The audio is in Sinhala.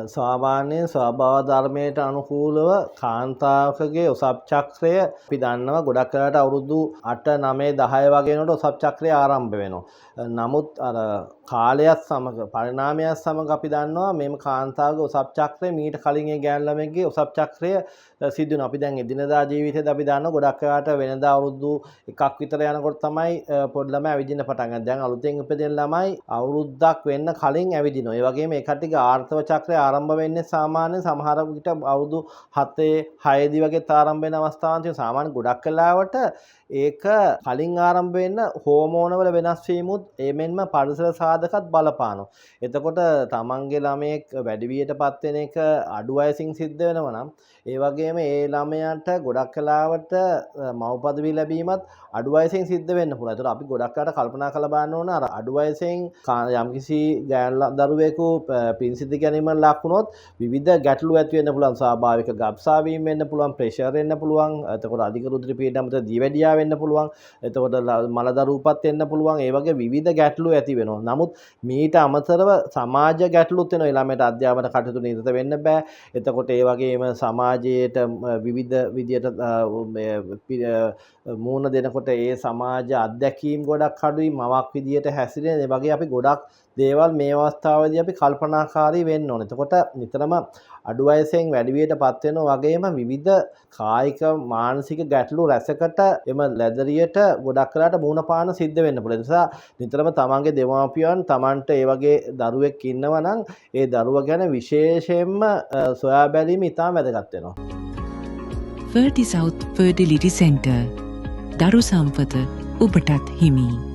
සාමාන්‍යයෙන් ස්වභාව ධර්මයට අනුකූලව කාන්තාවකගේ ඔසප් චක්‍රය අපි දන්නවා ගොඩක් වෙලාවට අවුරුදු 8 9 10 වගේ වෙනකොට ඔසප් චක්‍රය ආරම්භ වෙනවා. නමුත් අර කාලයත් සමග පරිණාමයත් සමග අපි දන්නවා මේම කාන්තාවගේ ඔසප් චක්‍රය මීට කලින් ඒ ගෑනු ළමෙක්ගේ ඔසප් චක්‍රය සිද්ධ වෙනවා. අපි දැන් එදිනදා ජීවිතේදී අපි දන්නවා ගොඩක් වෙලාවට වෙනදා අවුරුදු 1ක් විතර යනකොට තමයි පොඩි ළමයි ඇවිදින්න පටන් ගන්න. දැන් අලුතෙන් ඉපදෙන ළමයි අවුරුද්දක් වෙන්න කලින් ඇවිදිනවා. ඒ වගේම ඒ කට්ටියගේ ආර්තව චක්‍රය ආරම්භ වෙන්නේ සාමාන්‍යයෙන් සමහර විට අවුරුදු 7 6 දී වගේ ආරම්භ වෙන අවස්ථාවන් තියෙනවා. සාමාන්‍ය ගොඩක් වෙලාවට ඒක කලින් ආරම්භ වෙන්න හෝමෝන වල වෙනස් වීමුත් එමෙන්ම පරිසර සාධකත් බලපානවා. එතකොට තමන්ගේ ළමයෙක් වැඩි වියටපත් වෙන එක අඩු වයසින් සිද්ධ වෙනවා නම් ඒ වගේම ඒ ළමයාට ගොඩක් වෙලාවට මව්පදවි ලැබීමත් අඩු වයසින් සිද්ධ වෙන්න පුළුවන්. ඒතකොට අපි ගොඩක් වෙලාවට කල්පනා කරලා බලන්න ඕන අර අඩු වයසෙන් යම්කිසි ගෑනු දරුවෙකු පින්සිත ගැනීම ලක් වුණොත් විවිධ ගැටලු ඇති වෙන්න පුළුවන්. ස්වාභාවික ගබ්සා වීම වෙන්න පුළුවන්, ප්‍රෙෂර් එන්න පුළුවන්. එතකොට අධික රුධිර පීඩනය මත දීවැඩියා වෙන්න පුළුවන්. එතකොට මල දරුවපත් වෙන්න පුළුවන්. ඒ වගේ විවිධ ගැටලු ඇති වෙනවා. නමුත් මීට අමතරව සමාජ ගැටලුත් වෙනවා. ළමයට අධ්‍යාපන කටයුතු නිරත වෙන්න බෑ. එතකොට ඒ වගේම සමාජයට විවිධ විදියට මූණ දෙනකොට ඒ සමාජ අත්දැකීම් ගොඩක් අඩුයි. මවක් විදියට හැසිරෙන ඒ වගේ අපි ගොඩක් දේවල් මේ අවස්ථාවේදී අපි කල්පනාකාරී වෙන්න ඕනේ. එතකොට නිතරම අඩු වයසෙන් වැඩි වියටපත් වෙනවා වගේම විවිධ කායික මානසික ගැටලු රැසකට එම ලැබරියට ගොඩක් වෙලාට මුහුණ පාන සිද්ධ වෙන්න පුළුවන්. ඒ නිසා නිතරම තමන්ගේ දෙමාපියන් තමන්ට ඒ වගේ දරුවෙක් ඉන්නවා නම් ඒ දරුවා ගැන විශේෂයෙන්ම සොයා බැලීම ඉතාම වැදගත් වෙනවා. Ferti South Fertility Center දරු සම්පත ඔබටත් හිමි.